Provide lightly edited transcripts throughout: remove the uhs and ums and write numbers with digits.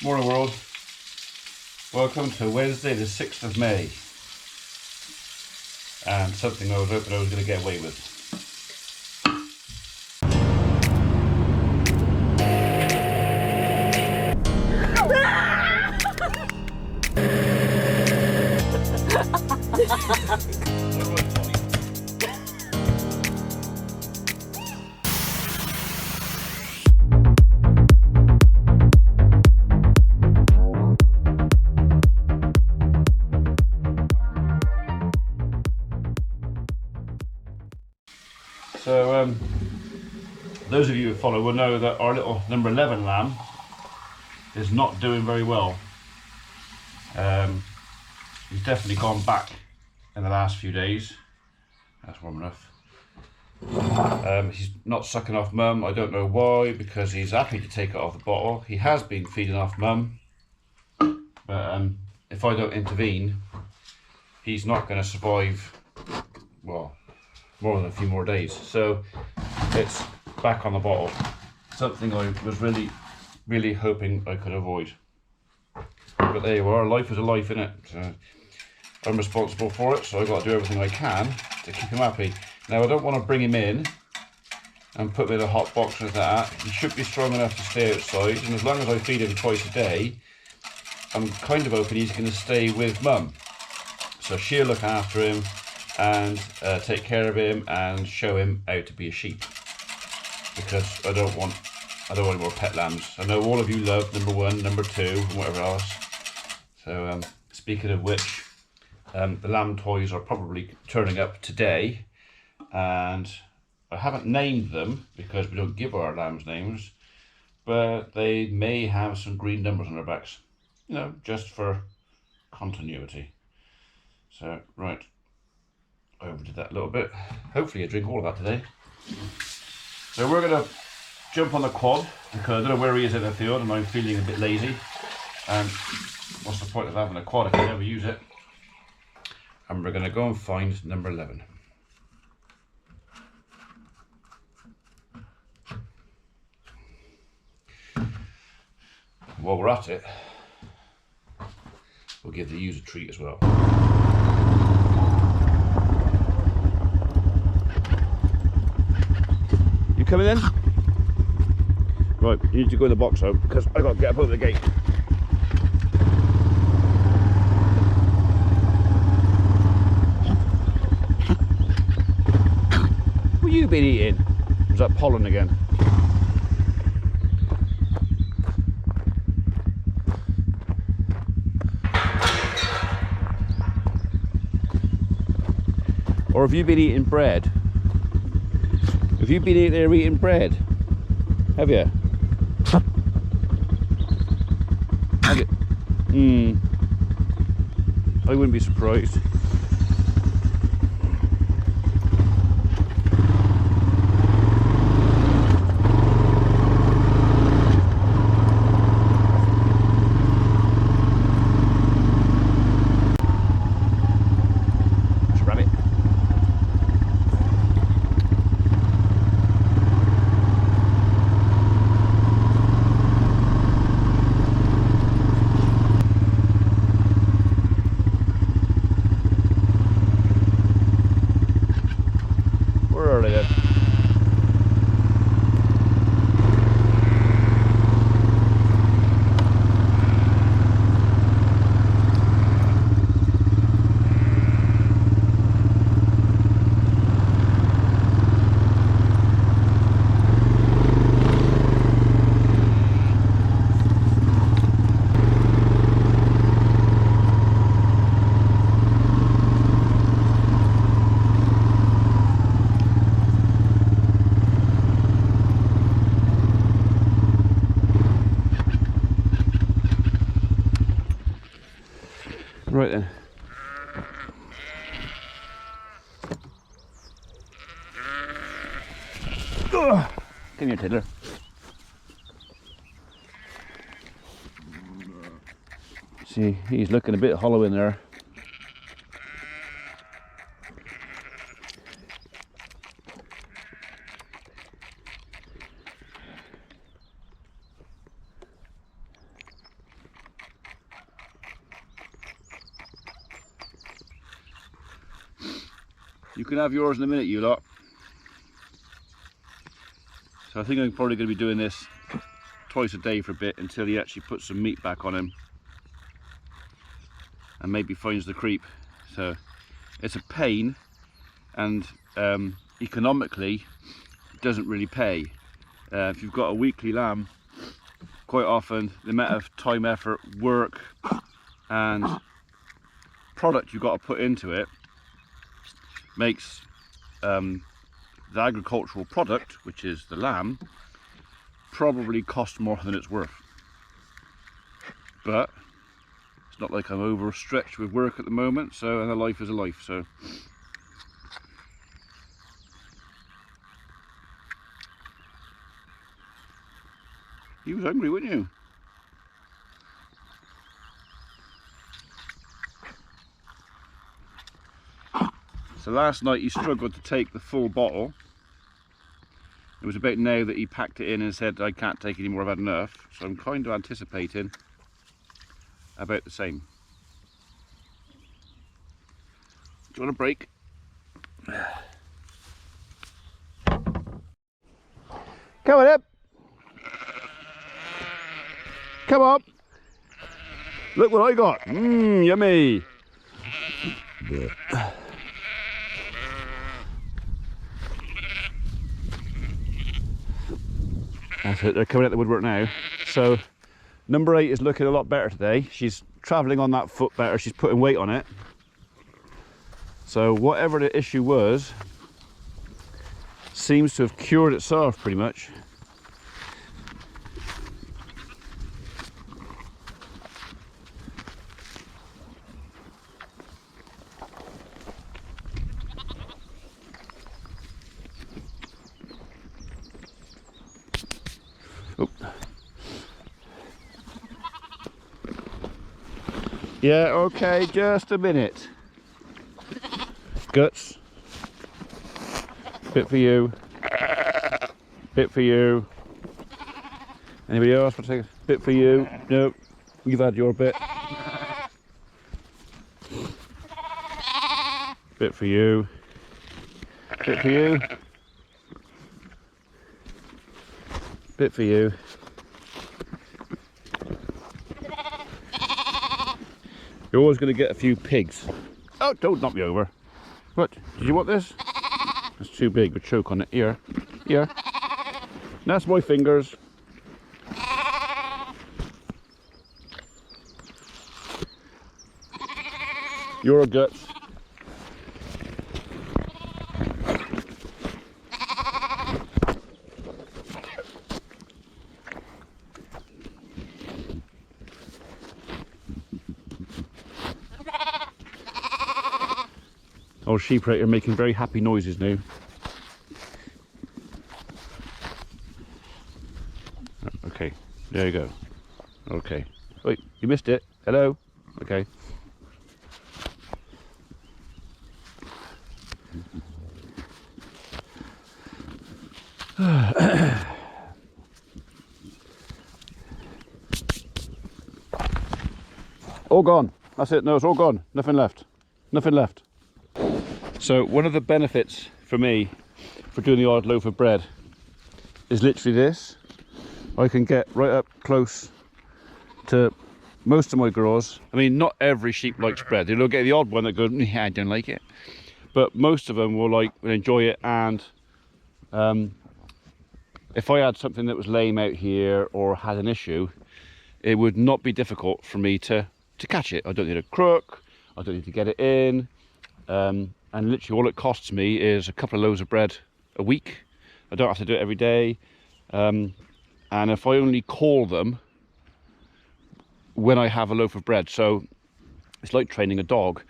Morning world, welcome to Wednesday the 6th of May, and something I was hoping I was going to get away with. So those of you who follow will know that our little number 11 lamb is not doing very well. He's definitely gone back in the last few days. That's warm enough. He's not sucking off mum. I don't know why, because he's happy to take it off the bottle. He has been feeding off mum, but if I don't intervene, he's not going to survive, well, more than a few more days. So it's back on the bottle. Something I was really hoping I could avoid. But there you are, life is a life, innit? So I'm responsible for it, so I've got to do everything I can to keep him happy. Now, I don't want to bring him in and put him in a hot box like that. He should be strong enough to stay outside, and as long as I feed him twice a day, I'm kind of hoping he's going to stay with mum. So she'll look after him and take care of him and show him how to be a sheep. Because I don't want any more pet lambs. I know all of you love number 1, number 2, and whatever else. So speaking of which, the lamb toys are probably turning up today, and I haven't named them because we don't give our lambs names, but they may have some green numbers on their backs, you know, just for continuity. So right, I overdid that a little bit. Hopefully I drink all of that today. So we're going to jump on the quad because I don't know where he is in the field and I'm feeling a bit lazy, and what's the point of having a quad if you never use it? And we're going to go and find number 11. While we're at it, we'll give the ewes a treat as well. You coming in? Right, you need to go in the box home because I've got to get up over the gate. What have you been eating? Was that pollen again? Or have you been eating bread? Have you been eating bread? Have you? Have you? I wouldn't be surprised. Right then. Ugh. Come here, Tiddler. See, he's looking a bit hollow in there. You can have yours in a minute, you lot. So I think I'm probably going to be doing this twice a day for a bit until he actually puts some meat back on him and maybe finds the creep. So it's a pain, and economically it doesn't really pay. If you've got a weekly lamb, quite often the amount of time, effort, work and product you've got to put into it makes the agricultural product, which is the lamb, probably cost more than it's worth. But it's not like I'm overstretched with work at the moment, so, and a life is a life, so. You was hungry, weren't you? So last night he struggled to take the full bottle. It was about now that he packed it in and said, I can't take any more, I've had enough. So I'm kind of anticipating about the same. Do you want a break? Come on up. Come on. Look what I got. Mmm, yummy. That's it, they're coming out the woodwork now. So number 8 is looking a lot better today. She's travelling on that foot better, she's putting weight on it. So whatever the issue was seems to have cured itself pretty much. Oh. Yeah, okay, just a minute. Guts. Bit for you. Bit for you. Anybody else want to take a bit for you? No, you've had your bit. Bit for you. Bit for you. Bit for you. You're always going to get a few pigs. Oh, don't knock me over. What? Did you want this? It's too big. We'll choke on it. Here. Here. That's my fingers. Your guts. Old sheep right here making very happy noises now. Okay, there you go. Okay. Wait, you missed it. Hello? Okay. All gone. That's it. No, it's all gone. Nothing left. Nothing left. So one of the benefits for me for doing the odd loaf of bread is literally this. I can get right up close to most of my girls. I mean, not every sheep likes bread. You'll get the odd one that goes, yeah, I don't like it. But most of them will enjoy it. And if I had something that was lame out here or had an issue, it would not be difficult for me to catch it. I don't need a crook. I don't need to get it in. And literally all it costs me is a couple of loaves of bread a week. I don't have to do it every day. And if I only call them when I have a loaf of bread, so it's like training a dog,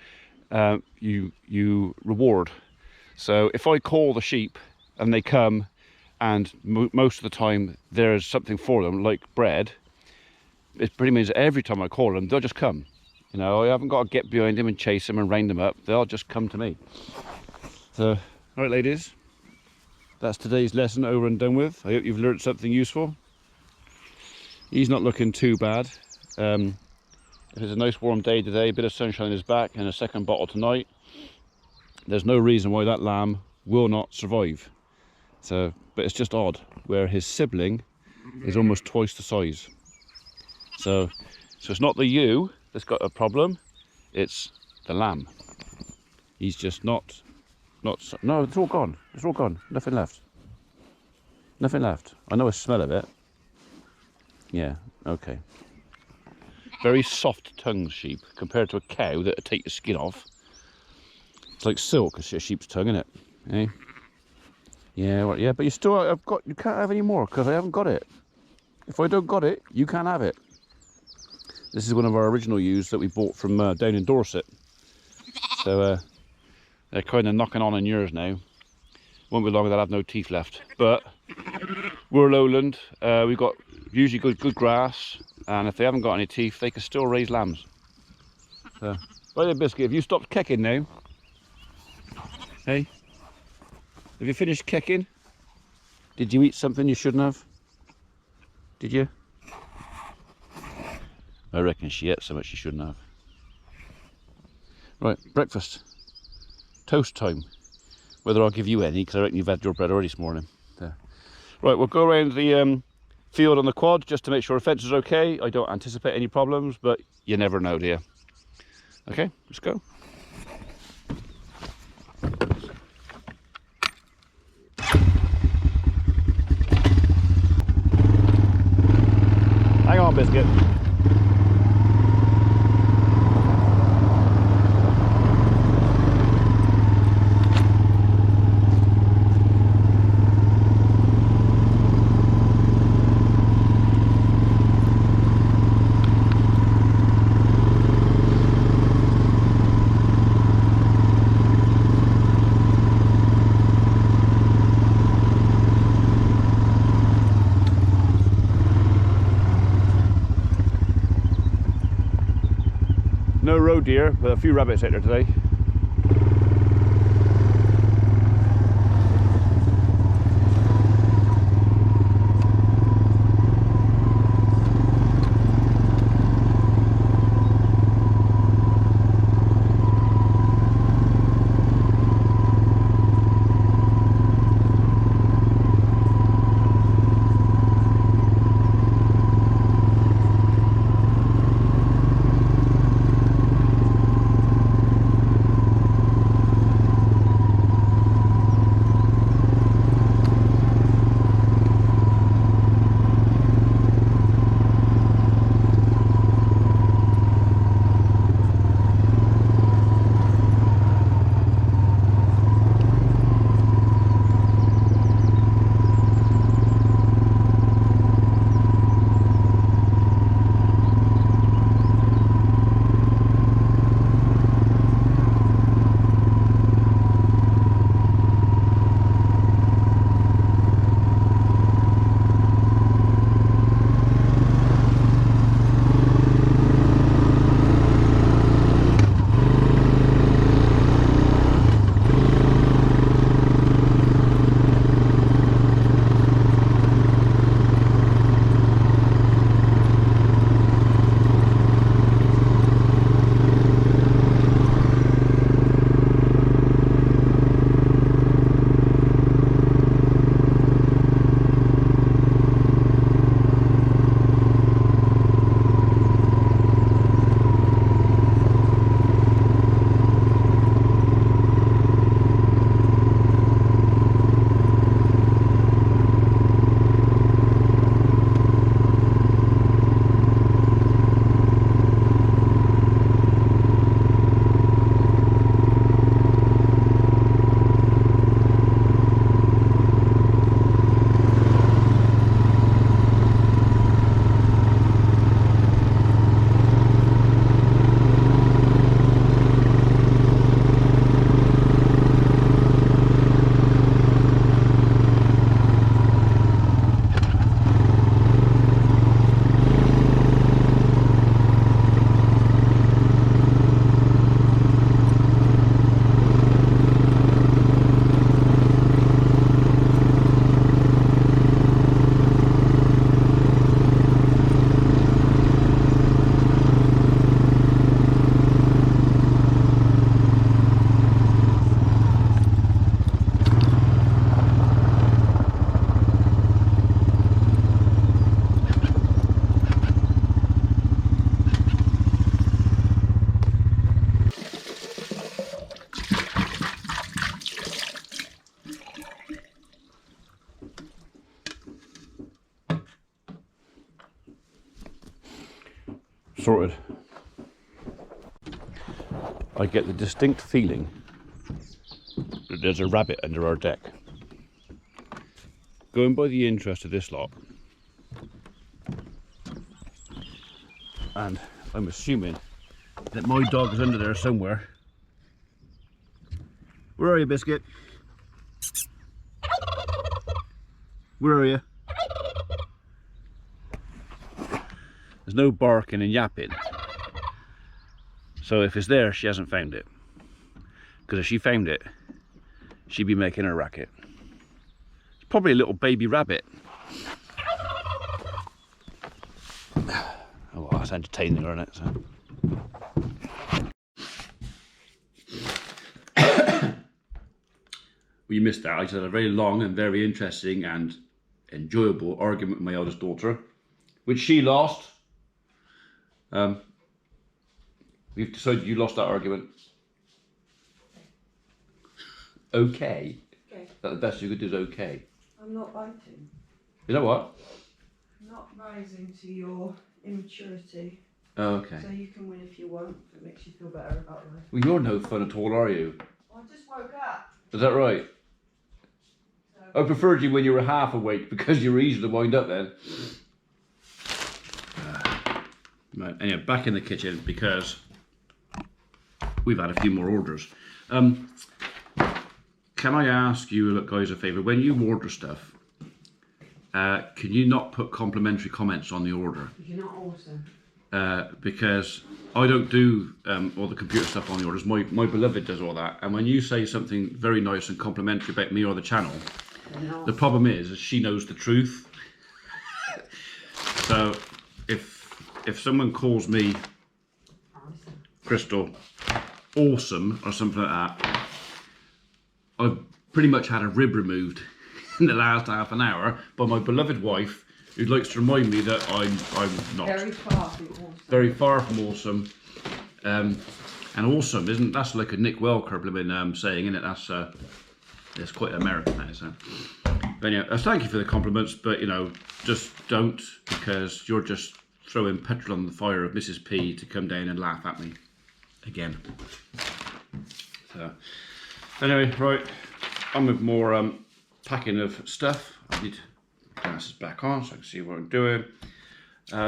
you reward. So if I call the sheep and they come, and most of the time there's something for them like bread, it pretty means every time I call them they'll just come. You know, I haven't got to get behind them and chase them and round them up. They'll just come to me. So, all right, ladies, that's today's lesson over and done with. I hope you've learned something useful. He's not looking too bad. If it's a nice warm day today, a bit of sunshine in his back and a second bottle tonight, there's no reason why that lamb will not survive. So, but it's just odd where his sibling is almost twice the size. So it's not the ewe that's got a problem, it's the lamb. He's just not, no, it's all gone. It's all gone. Nothing left. Nothing left. I know a smell of it. Yeah, okay. Very soft tongued sheep compared to a cow that'll take the skin off. It's like silk, a sheep's tongue, isn't it? Eh? Yeah, well, yeah, but you can't have any more because I haven't got it. If I don't got it, you can't have it. This is one of our original ewes that we bought from down in Dorset. So they're kind of knocking on in years now. Won't be long, they'll have no teeth left. But we're lowland. We've got usually good grass, and if they haven't got any teeth, they can still raise lambs. So, right there, Biscuit. Have you stopped kicking now? Hey, have you finished kicking? Did you eat something you shouldn't have? Did you? I reckon she ate so much she shouldn't have. Right, breakfast. Toast time. Whether I'll give you any, because I reckon you've had your bread already this morning. There. Right, we'll go around the field on the quad just to make sure the fence is okay. I don't anticipate any problems, but you never know, dear. Okay, let's go. Hang on, Biscuit. No roe deer, but a few rabbits out there today. sorted. I get the distinct feeling that there's a rabbit under our deck. Going by the interest of this lot, and I'm assuming that my dog is under there somewhere. Where are you, Biscuit? Where are you? There's no barking and yapping. So if it's there, she hasn't found it. Because if she found it, she'd be making a racket. It's probably a little baby rabbit. Oh, well, that's entertaining, isn't it? So. Well, you missed that. I just had a very long and very interesting and enjoyable argument with my eldest daughter, which she lost. We've decided you lost that argument. Okay. Okay. That the best you could do is okay. I'm not biting. You know what? I'm not rising to your immaturity. Oh, okay. So you can win if you want, if it makes you feel better about life. Well, you're no fun at all, are you? I just woke up. Is that right? So. I preferred you when you were half awake because you were easy to wind up then. Right, anyway, back in the kitchen because we've had a few more orders. Can I ask you guys a favour? When you order stuff, can you not put complimentary comments on the order? You're not awesome. Because I don't do all the computer stuff on the orders. My beloved does all that. And when you say something very nice and complimentary about me or the channel, the problem is she knows the truth. So if someone calls me Crystal awesome or something like that, I've pretty much had a rib removed in the last half an hour by my beloved wife, who likes to remind me that I'm not. Very far from awesome. Very far from awesome. And awesome, isn't that's like a Nick Welker blooming saying, isn't it? It's quite American, that is. But anyway, thank you for the compliments, but you know, just don't, because you're just throwing petrol on the fire of Mrs. P to come down and laugh at me again. So anyway, right, on with more packing of stuff. I need glasses back on so I can see what I'm doing.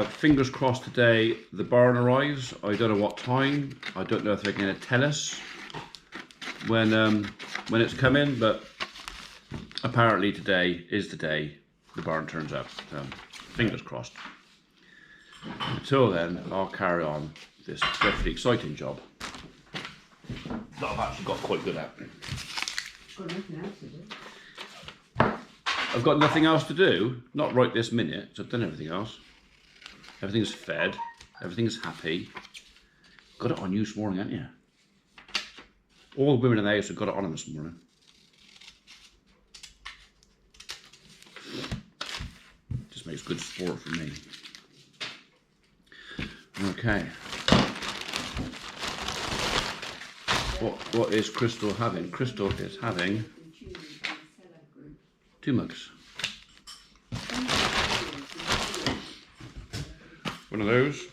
Fingers crossed today the barn arrives. I don't know what time. I don't know if they're going to tell us when it's coming, but apparently today is the day the barn turns up. So fingers crossed. Until then, I'll carry on this dreadfully exciting job that I've actually got quite good at. Got nothing else to do. I've got nothing else to do, not right this minute, so I've done everything else. Everything's fed, everything's happy. Got it on you this morning, haven't you? All the women in the house have got it on them this morning. Just makes good sport for me. Okay. What is Crystal having? Crystal is having 2 mugs. One of those.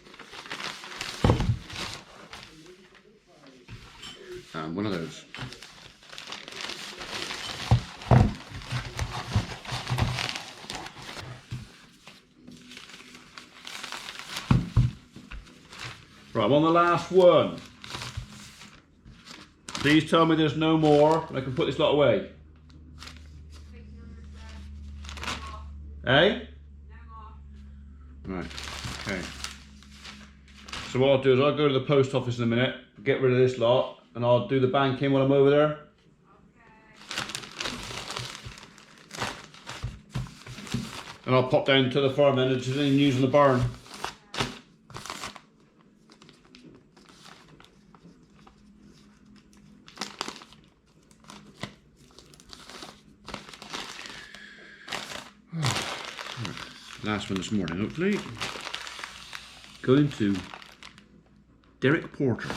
And one of those. Right, I'm on the last one. Please tell me there's no more and I can put this lot away. Eh? Right, okay. So what I'll do is I'll go to the post office in a minute, get rid of this lot, and I'll do the banking while I'm over there. Okay. And I'll pop down to the farm then, if there's any news in the barn. Last one this morning, hopefully. Going to Derek Porter.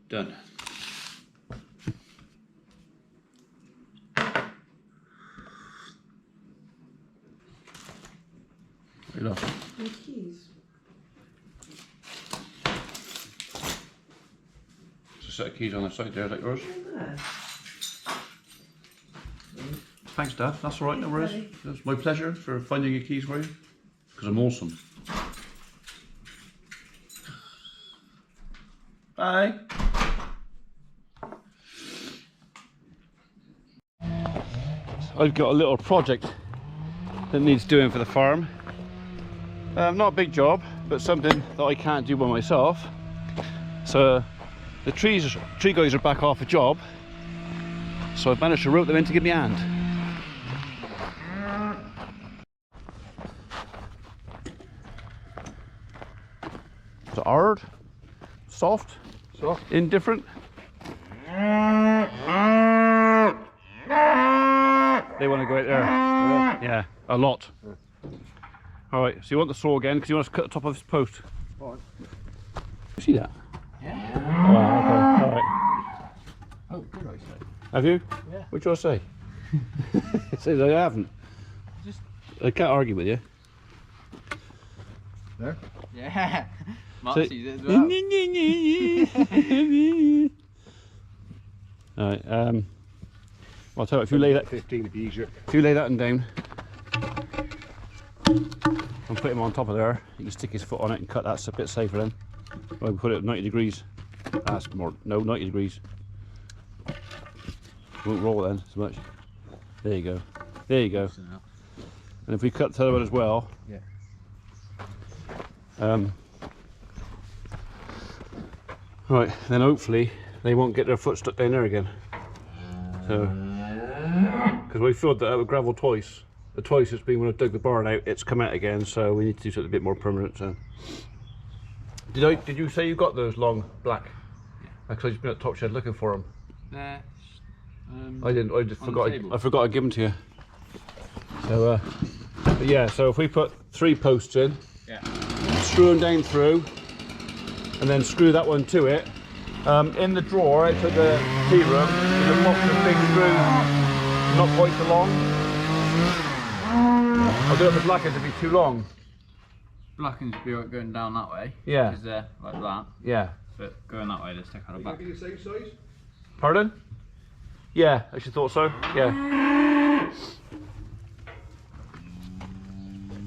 Done. What you lost? My keys. There's a set of keys on the side there, is that yours? There. Thanks, Dad. That's all right, no worries. It's my pleasure for finding your keys for you. Because I'm awesome. Bye. I've got a little project that needs doing for the farm. Not a big job, but something that I can't do by myself. So the tree guys are back off a job, so I've managed to rope them in to give me a hand. Is it hard? Soft? Soft. Indifferent? They want to go out there. Yeah, a lot. Alright, so you want the saw again because you want to cut the top of this post. Alright. See that? Yeah. Oh, okay. Alright. Oh, good I say. Have you? Yeah. What do I say? It says I haven't. I can't argue with you. There? Yeah. Mark So- sees it as well. Alright, well, I'll tell you what, if you lay that 15 would be easier. If you lay that one down and put him on top of there, you can stick his foot on it and cut. That's a bit safer then. Well, we put it at 90 degrees. That's more, no, 90 degrees. Won't roll then so much. There you go. There you go. And if we cut the other one as well, Yeah. right, then hopefully they won't get their foot stuck down there again. So, because we filled that out with gravel twice. The twice it's been when I dug the barn out, it's come out again, so we need to do something a bit more permanent. So, did you say you got those long black? Because I've just been at Top Shed looking for them. There. I didn't. I just on the forgot. table. I forgot to give them to you. So, but yeah. So if we put 3 posts in, Yeah. screw them down through, and then screw that one to it. In the drawer outside the tea room, there's a box of big screws, not quite so long. I don't know if the black ends would be too long. Black ones be going down that way. Yeah. Because they're like that. Yeah. But going that way, they stick out the back. the same size? Pardon? Yeah, I should thought so. Yeah.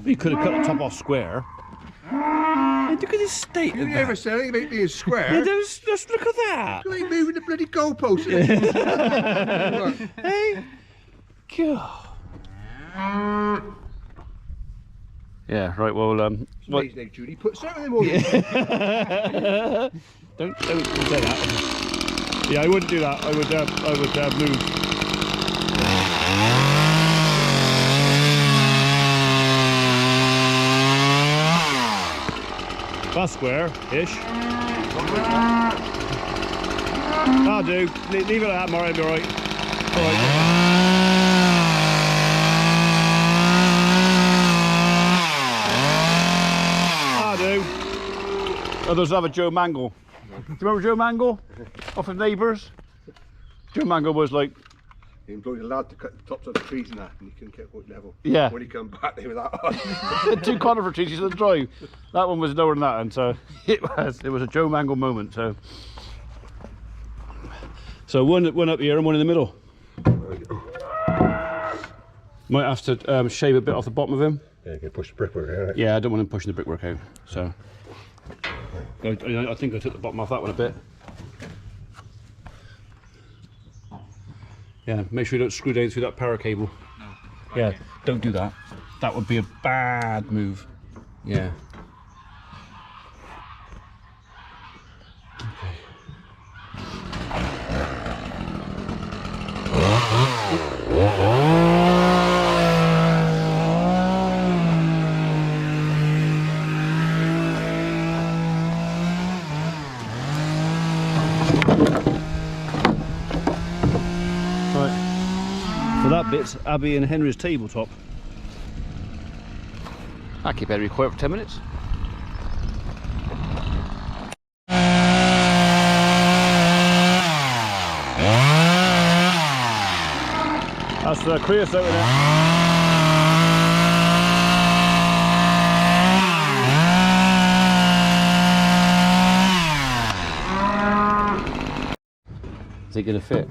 We could have cut the top off square. Hey, look at this state You of never that. said anything about being square. Just look at that. You ain't moving the bloody goalpost. Hey. God. Yeah, right, well, what? Amazing, Judy. Put some of them all in. don't say that. Yeah, I wouldn't do that. I would move. That's square-ish. That'll do. Leave it at that, Mark. It'll be alright. Alright. Others have a Joe Mangle. Do you remember Joe Mangle? Off of Neighbours? Joe Mangle was like, He employed a lad to cut the tops of the trees and that, and he couldn't get what level. Yeah. When he come back, they were that high. 2 conifer trees on the drive. That one was lower than that, and so it was a Joe Mangle moment. So one up here and one in the middle. Might have to shave a bit off the bottom of him. Yeah, you can push the brickwork out. Yeah, I don't want him pushing the brickwork out. So I think I took the bottom off that one a bit. Yeah, make sure you don't screw down through that power cable. No. Yeah, don't do that. That would be a bad move. Yeah. Right. So that bit's Abby and Henry's tabletop. I keep Henry quiet for 10 minutes. That's the creosote in it. Is it going to fit?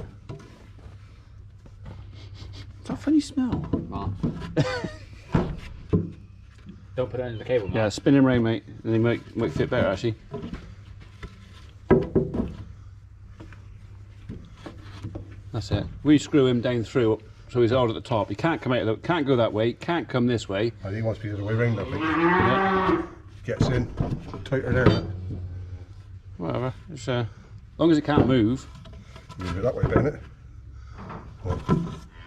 What's that funny smell? Don't put it into the cable. Yeah, spin him round, mate. And they might fit better, actually. That's it. We screw him down through, so he's hard at the top. He can't come out. Can't go that way. Can't come this way. I think he wants to be the way round, I think. Yeah. Gets in, tighter there. Whatever. It's as long as it can't move. Move it that way, don't it?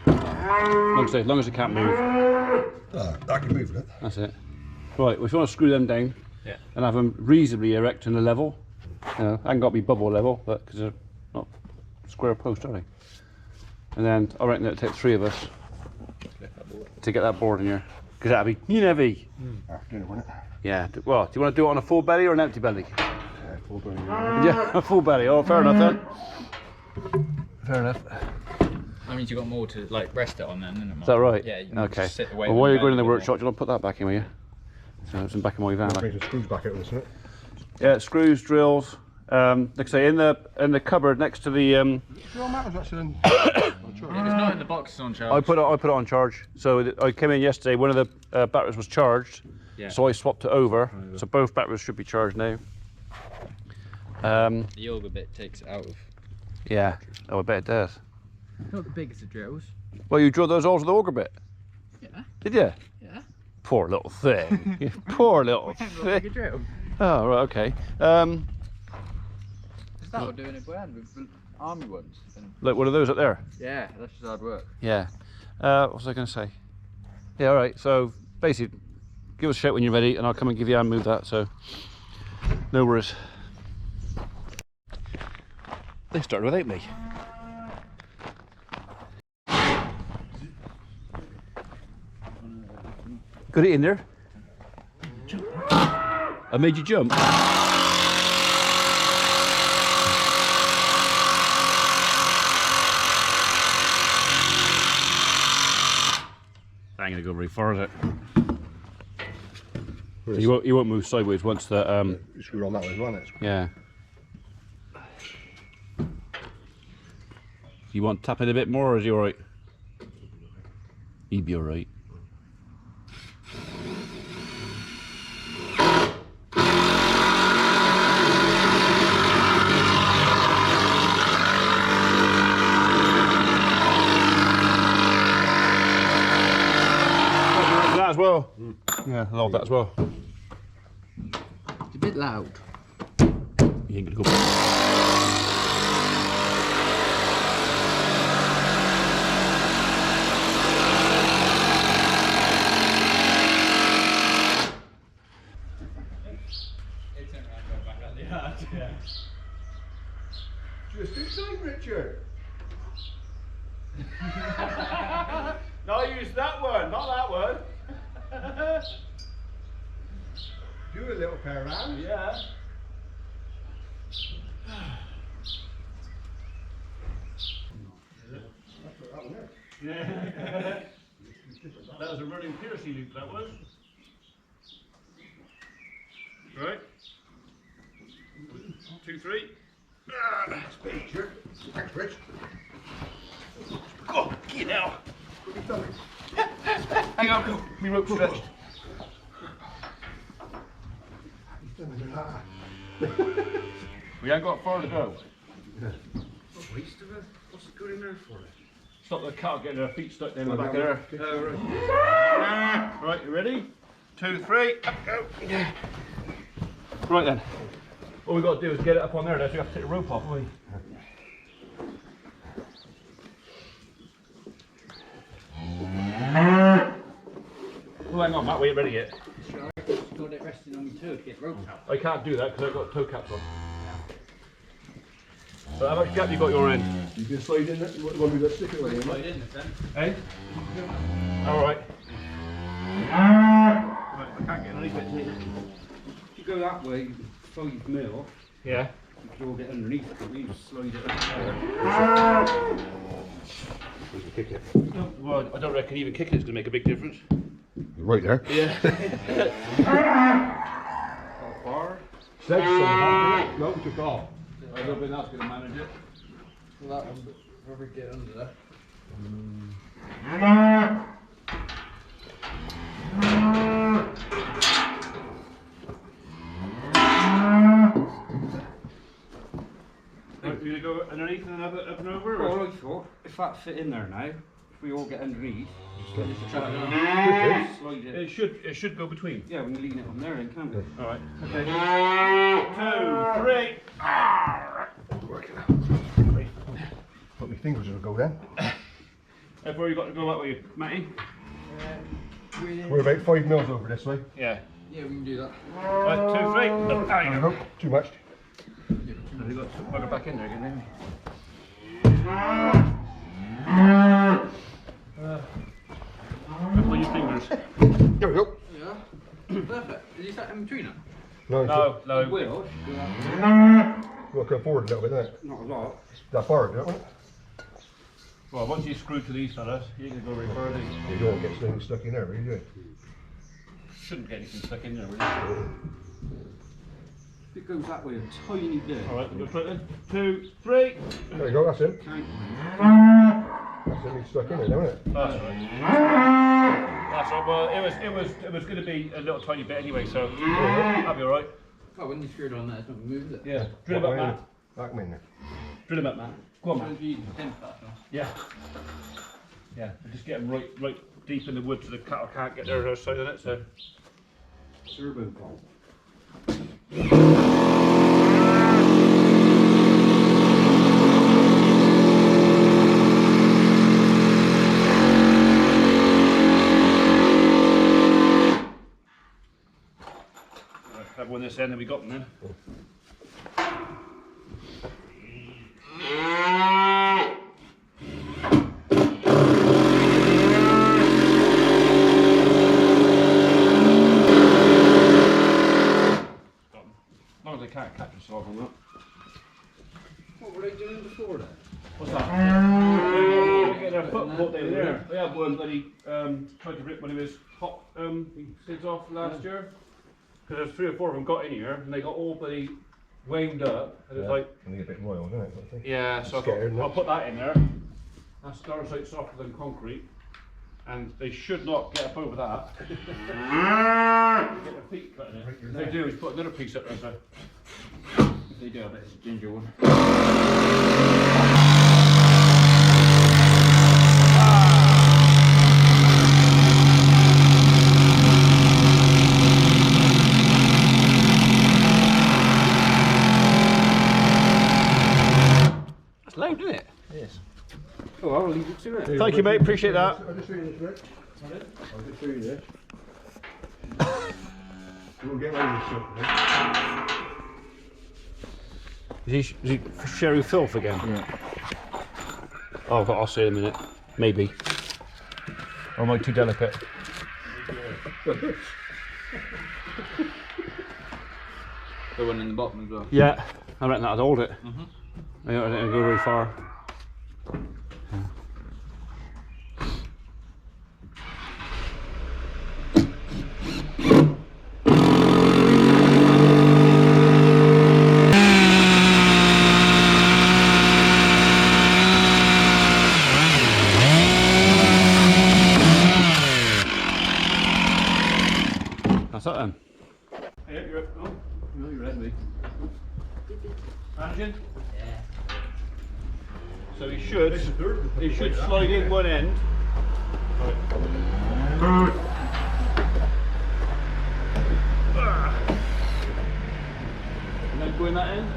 As long as it can't move. Ah, that can move it. That's it. Right, we want to screw them down. Yeah. And have them reasonably erect and a level. You know, I haven't got to be bubble level, but because they're not square post, are they? And then I reckon it'll take 3 of us to get that board in here, because that'll be heavy. After, won't it? Yeah. Well, do you want to do it on a full belly or an empty belly? Yeah, full burn. Yeah, a full belly. Oh, fair enough then. Fair enough. That means you got more to like rest it on then, isn't it? Is that right? Yeah. You can Okay. just sit away Well, from while you're the going in the bed, workshop, do you want to put that back in with you? So it's in the back of my van. Bring the screws back out, isn't it? Yeah, screws, drills. Like I say, in the cupboard next to the. Sure, Matt was actually on If it's not in the box, it's on charge. I put it on charge. So I came in yesterday. One of the batteries was charged, Yeah. so I swapped it over. So both batteries should be charged now. The yoga bit takes it out of. Yeah. Oh, I bet it does. Not the biggest of drills. Well, you drilled those holes with the auger bit. Yeah. Did you? Yeah. Poor little thing. You poor little Not like a thing. drill. Oh, right. Okay. Is that what doing it by hand with army ones? Look, one of those up there. Yeah, that's just hard work. Yeah. What was I going to say? Yeah, all right. So basically, give us a shout when you're ready, and I'll come and give you a hand move that. So no worries. They started without me. Got it in there. I made you jump. I ain't gonna go very far, is it? You won't move sideways once the You screw on that way, won't it? yeah. You want to tap it a bit more, or is he all right? He'd be all right. That as well. Yeah, I love that as well. It's a bit loud. You ain't gonna go. Just do something, Richard. No, use that one, not that one. Do a little pair around. Yeah. Yeah. That was a running Piercy loop, that was. Right. 2, 3. Richard. Thanks, Rich. Go, get out. What have you done? Hang on, go. Me rope stretched. We ain't got far to go. What's it going in there for? Stop the car getting her feet stuck down the back of there. Right, you ready? 2, 3, up go. Right then. All we've got to do is get it up on there, so we have to take the rope off, haven't we? Well, hang on, Matt, we ain't ready yet. Got it resting on your toe to get rope out. I can't do that because I've got toe caps on. So how much gap you got your end? You can slide in it. What we got stick it away, Slide in this then. Eh? Alright. Right, I can't get underneath it. If you go that way, 5 mil, Yeah. you can all get underneath it, you just slide it up there. We can kick it. No, well, I don't reckon even kicking is going to make a big difference. You're right there. Yeah. Bar. Said something. No, took off. I don't think that's going to manage it. Well, that one, probably get under there. Right, you're going to go underneath and have it up and over? Well, I thought if that fit in there now, if we all get underneath, Good. slide it. It should go between. Yeah, we can lean it on there then, can't we? Alright. Okay. 2, 3. Working out. Put my fingers will go then. How far you got to go that way, Matty? We're about 5 mils over this way. Yeah. Yeah, we can do that. Right, 2, 3. Oh, there you go. No, too much. Have you got to bugger back in there again, haven't you? Pull your fingers. There we go. Yeah. Perfect. Is that in between them? No, No, no. Will, should go that We'll come forward a little bit, isn't it? way. Not a lot. That far, isn't it? Well, once you screw to these fellas, you can go very further. You don't get things stuck in there, really, do you? Shouldn't get anything stuck in there, really. If it goes that way a tiny bit. Alright, we'll go straight then. 2, 3. There you go, that's it. Count. That's it, it's stuck in there, isn't it? That's right. That's right. Well, it was going to be a little tiny bit anyway, so that'll be alright. Oh, when you screw it on there, it's not going to move, is it? Yeah. Drill him up, Matt. Back in there. Drill him up, Matt. Go on, So Matt. if you temp that, no? Yeah. Yeah. Just get them right deep in the wood so the cattle can't get their side on it. So. Turbo pump. Have one this end and we got them then. As long as they can't catch us off on that. What were they doing before that? What's that? They get their foot caught down there. We had one that he tried to rip when he was hot skids off last year. Because there's 3 or 4 of them got in here and they got all bloody wound up. And it's like, I need a bit royal, isn't it? Sort of thing. yeah, so I Scared, thought, no? I'll put that in there. That's darn softer than concrete. And they should not get up over that. Get their feet cut in it. If they do, is put another piece up there. So. If they do, I bet it's a ginger one. That's loud, isn't it? Yes. Oh, I'll leave it to it. Thank you, mate. Appreciate that. I'll just show you this, Rick. I'll just show you this. We'll get rid of this stuff. Is he sharing filth again? Yeah. Oh, I'll see in a minute. Maybe. Or am I too delicate? The one in the bottom as well. Yeah, I reckon that'd hold it. I don't think it'll go very far. That's that then. Hey, you're up. Oh, no, you're ready. Managing? Yeah. So he should slide in one end. And then go in that end.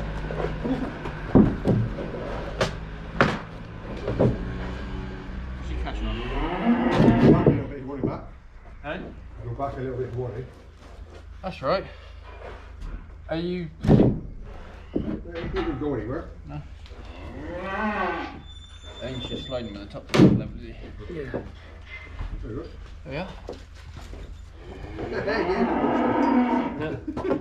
Is he catching on? Back a little bit, you want it back? Eh? Go back a little bit, you want it. That's right. Are you... Yeah, you couldn't go anywhere. I think she's sliding with the top level, is he? Yeah. There you go. There we are. Yeah, there you go.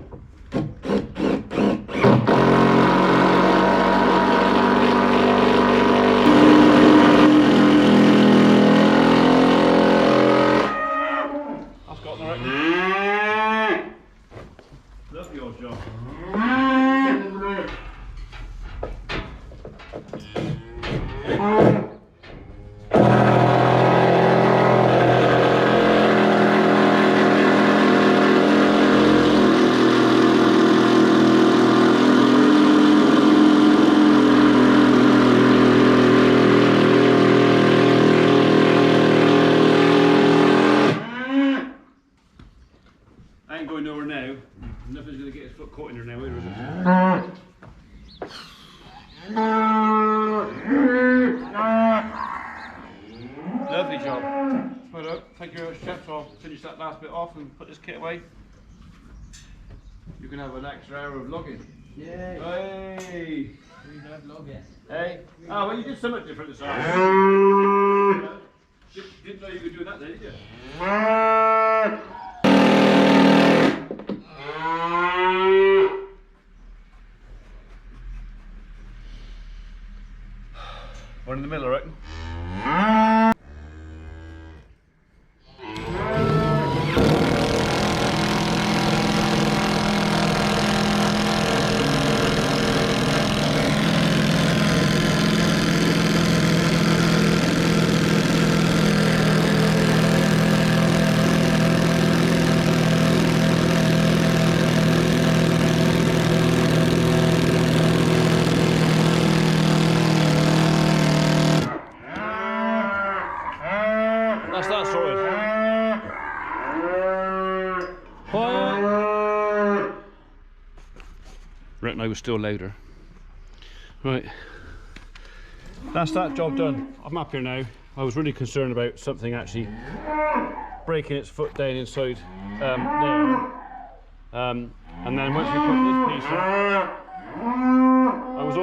going nowhere now. Nothing's going to get his foot caught in there now, either, is it? Lovely job. Well done. Thank you very much, chaps. I'll finish that last bit off and put this kit away. You can have an extra hour of logging. Yay. Hey! We don't log it. Hey! Oh, well, you did something different this afternoon. Didn't know you could do that then, did you? One in the middle, I reckon. That's that sorted. Quiet. Reckon I was still louder. Right. That's that job done. I'm up here now. I was really concerned about something actually breaking its foot down inside there. And then once we put this piece on, I was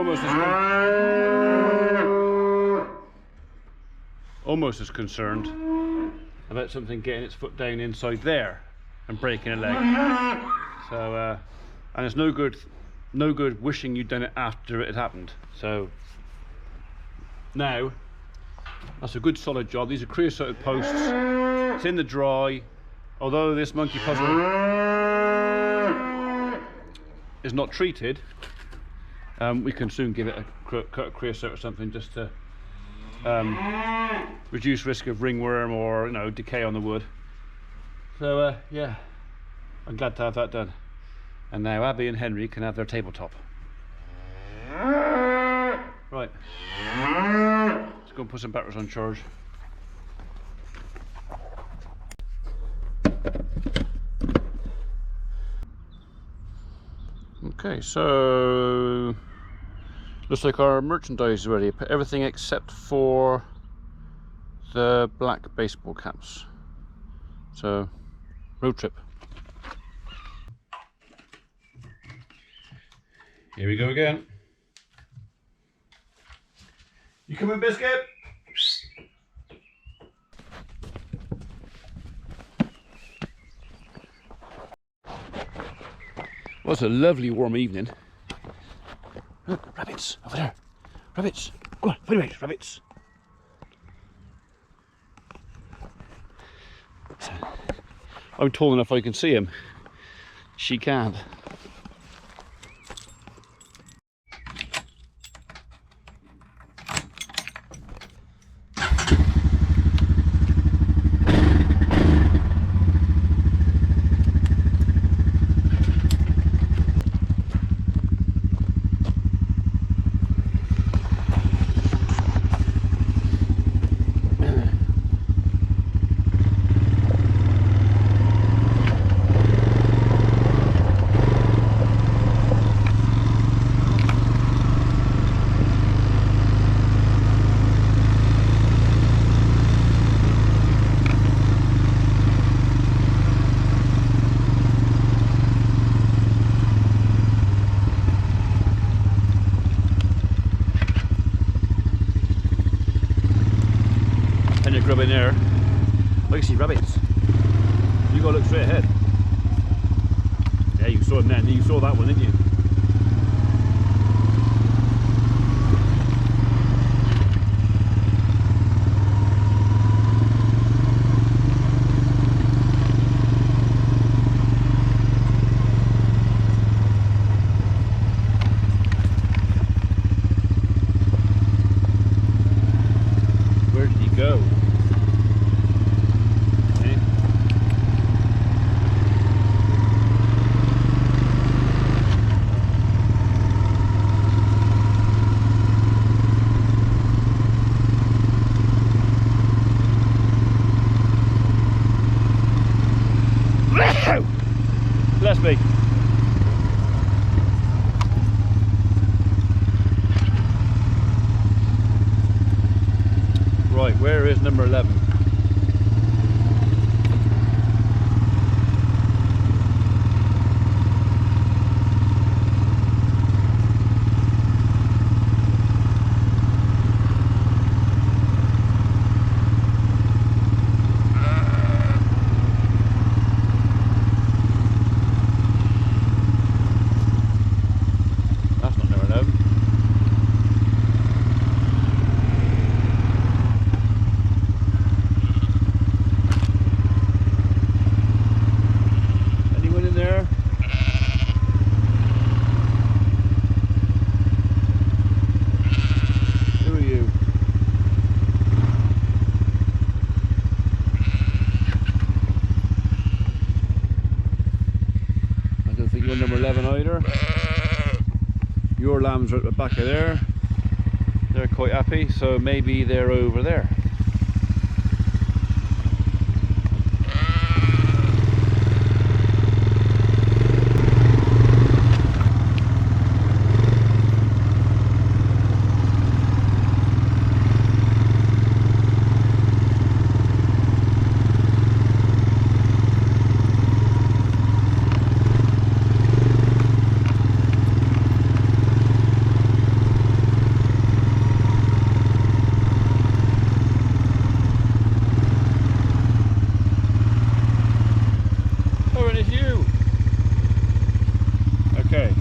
almost as concerned about something getting its foot down inside there and breaking a leg. So, and it's no good wishing you'd done it after it had happened. So now that's a good solid job. These are creosote posts. It's in the dry. Although this monkey puzzle is not treated, we can soon give it a cut of creosote or something just to reduce risk of ringworm or decay on the wood. So yeah, I'm glad to have that done. And now Abby and Henry can have their tabletop. Right, let's go and put some batteries on charge. Okay, so looks like our merchandise is ready. Put everything except for the black baseball caps. So, road trip. Here we go again. You coming, Biscuit? Well, it's a lovely warm evening. Look, rabbits over there. Rabbits. Come on, wait a minute, rabbits. I'm tall enough I can see him. She can't. Grub in there. I can see rabbits. You gotta look straight ahead. Yeah, you saw him then. You saw that one, didn't you? Where did he go? best be. Right, where is number 11? That's not number 11. Anyone in there? Who are you? I don't think you're number 11 either. Your lambs are at the back of there. They're quite happy, so maybe they're over there. Oh, and it's you! Okay.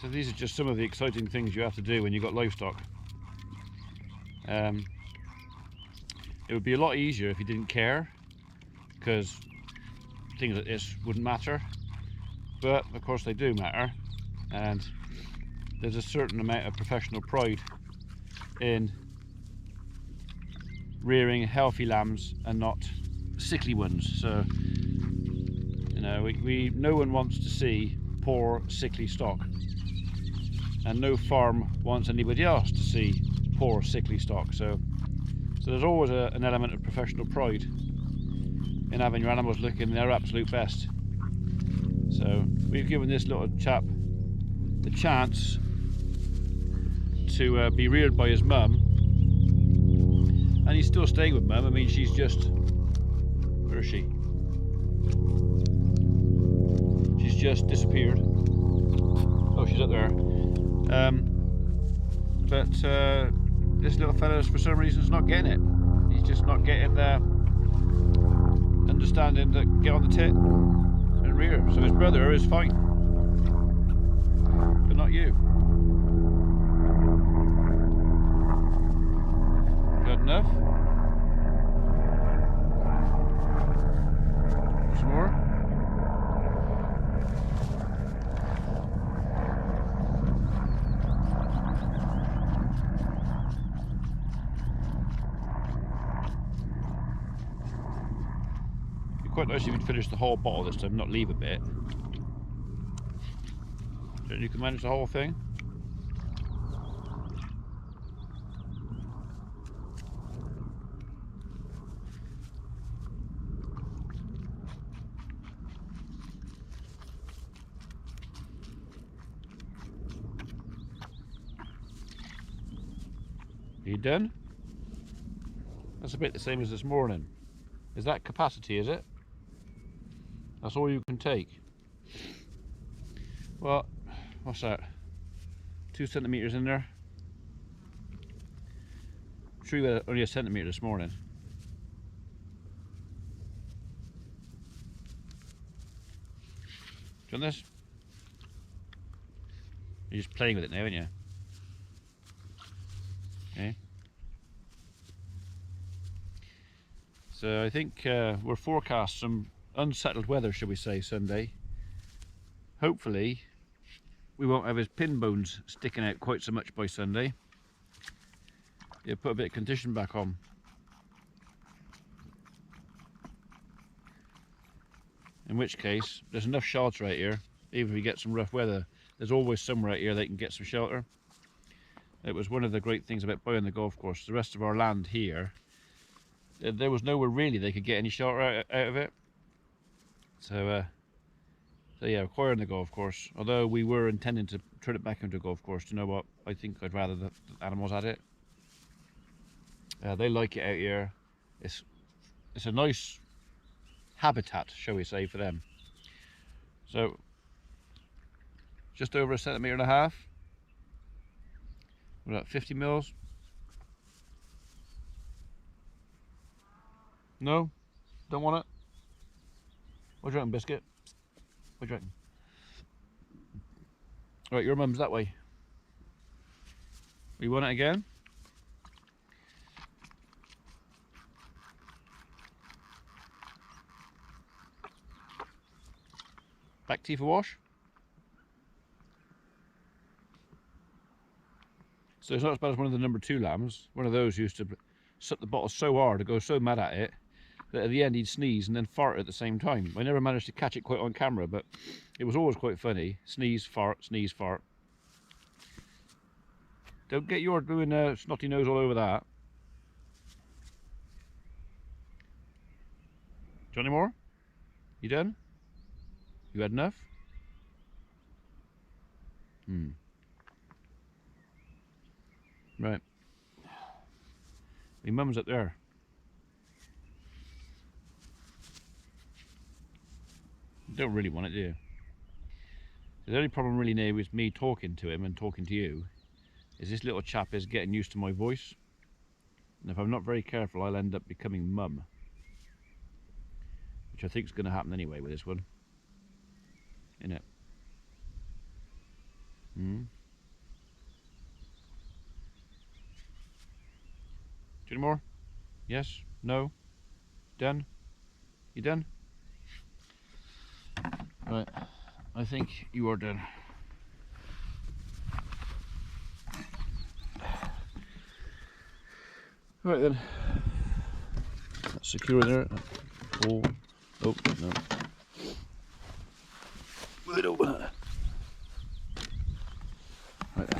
So these are just some of the exciting things you have to do when you've got livestock. It would be a lot easier if you didn't care, because things like this wouldn't matter, but of course they do matter, and there's a certain amount of professional pride in rearing healthy lambs and not sickly ones. So you know, no one wants to see poor sickly stock, and no farm wants anybody else to see poor sickly stock. So there's always an element of professional pride in having your animals looking their absolute best. So we've given this little chap the chance to be reared by his mum, and he's still staying with mum. I mean, she's just, where is she? She's just disappeared. Oh, she's up there. But this little fella's for some reason is not getting it. He's just not getting the understanding that get on the tit and rear. So his brother is fine, but not you. Good enough. Some more. Quite nice if you'd finish the whole bottle this time, not leave a bit. So you can manage the whole thing. Are you done? That's a bit the same as this morning. Is that capacity, is it? That's all you can take. Well, what's that? 2 centimetres in there. Sure you had only a centimetre this morning. Do you want this? You're just playing with it now, aren't you? Okay. So I think we're forecast some unsettled weather, shall we say, Sunday. Hopefully we won't have his pin bones sticking out quite so much by Sunday. He'll put a bit of condition back on. In which case, there's enough shelter out here, even if we get some rough weather, there's always somewhere out here they can get some shelter. It was one of the great things about buying the golf course. The rest of our land here, there was nowhere really they could get any shelter out of it. So yeah, acquiring the golf course, although we were intending to turn it back into a golf course, do you know what? I think I'd rather the animals had it. They like it out here. It's a nice habitat, shall we say, for them. So, just over 1.5 centimetres. We're at 50 mils. No? Don't want it? What do you reckon, Biscuit? What do you reckon? Right, your mum's that way. You want it again? Back teeth for wash? So it's not as bad as one of the number 2 lambs. One of those used to suck the bottle so hard to go so mad at it that at the end he'd sneeze and then fart at the same time. I never managed to catch it quite on camera, but it was always quite funny. Sneeze, fart, sneeze, fart. Don't get your doing snotty nose all over that. Do you want any more? You done? You had enough? Right. My mum's up there. You don't really want it, do you? The only problem really now with me talking to him and talking to you is this little chap is getting used to my voice. And if I'm not very careful, I'll end up becoming mum. Which I think is going to happen anyway with this one. Innit? Do you need more? Yes? No? Done? You done? Right, I think you are done. Right then. That's secure in there. Oh, no. Move it open. Right then.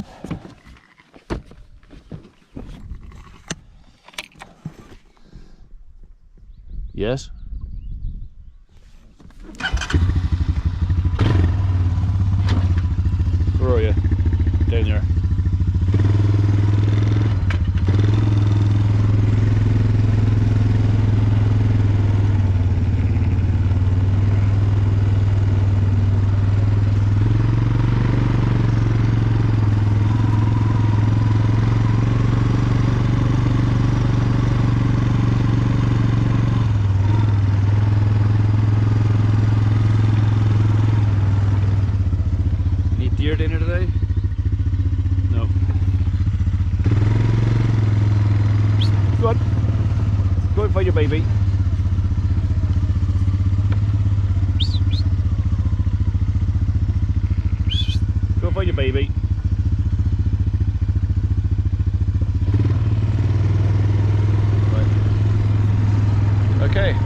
Yes? Where are you? Down there. Deer dinner today? No. Go on. Go and find your baby. Go and find your baby. Right. Okay.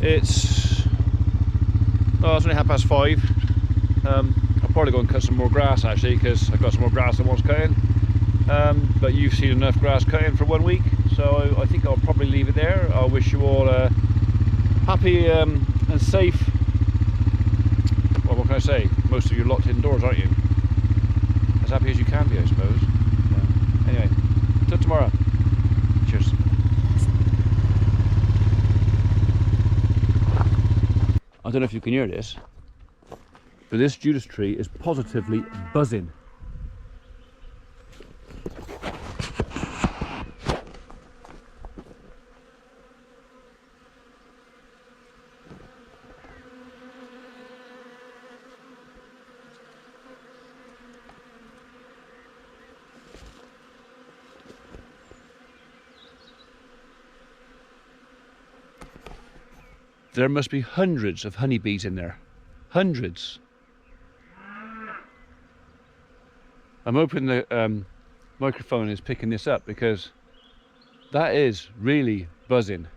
It's it's only 5:30. I'll probably go and cut some more grass actually, because I've got some more grass I want cutting. But you've seen enough grass cutting for 1 week, so I think I'll probably leave it there. I wish you all a happy and safe. Well, what can I say? Most of you locked indoors, aren't you? As happy as you can be, I suppose. Yeah. Anyway, till tomorrow. Cheers. I don't know if you can hear this, but this Judas tree is positively buzzing. There must be hundreds of honeybees in there. Hundreds. I'm hoping the microphone is picking this up, because that is really buzzing.